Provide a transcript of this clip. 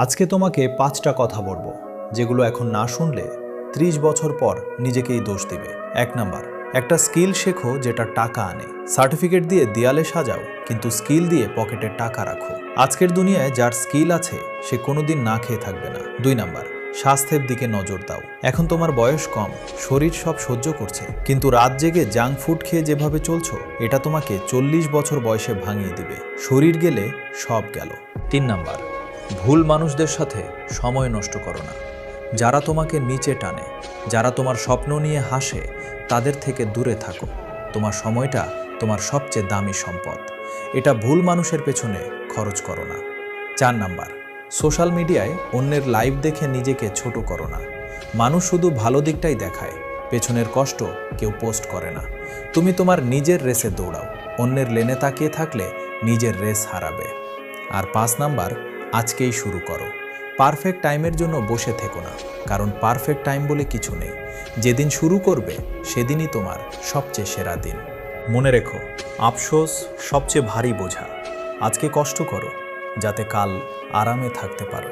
আজকে তোমাকে 5টা কথা বলবো যেগুলো এখন না শুনলে 30 বছর পর নিজেকেই দোষ দিবে। 1 নাম্বার, একটা স্কিল শেখো যেটা টাকা আনে। সার্টিফিকেট দিয়ে দেয়ালে সাজাও, কিন্তু স্কিল দিয়ে পকেটে টাকা রাখো। আজকের দুনিয়ায় যার স্কিল আছে সে কোনোদিন না খেয়ে থাকবে না। 2 নাম্বার, স্বাস্থ্যের দিকে নজর দাও। এখন তোমার বয়স কম, শরীর সব সহ্য করছে, কিন্তু রাত জেগে জাঙ্ক ফুড খেয়ে যেভাবে চলছো এটা তোমাকে 40 বছর বয়সে ভাঙিয়ে দিবে। শরীর গেলে সব গেল। 3 নাম্বার, ভুল মানুষদের সাথে সময় নষ্ট করো না। যারা তোমাকে নিচে টানে, যারা তোমার স্বপ্ন নিয়ে হাসে, তাদের থেকে দূরে থাকো। তোমার সময়টা তোমার সবচেয়ে দামি সম্পদ। এটা ভুল মানুষের পেছনে খরচ করো না। 4 নাম্বার, সোশ্যাল মিডিয়ায় অন্যের লাইভ দেখে নিজেকে ছোট করো না। মানুষ শুধু ভালো দিকটাই দেখায়, পেছনের কষ্ট কেউ পোস্ট করে না। তুমি তোমার নিজের রেসে দৌড়াও, অন্যের লেনে তাকিয়ে থাকলে নিজের রেস হারাবে। আর 5 নাম্বার, আজকেই শুরু করো। পারফেক্ট টাইমের জন্য বসে থেকো না, কারণ পারফেক্ট টাইম বলে কিছু নেই। যেদিন শুরু করবে সেদিনই তোমার সবচেয়ে সেরা দিন। মনে রেখো, আফসোস সবচেয়ে ভারী বোঝা। আজকে কষ্ট করো যাতে কাল আরামে থাকতে পারো।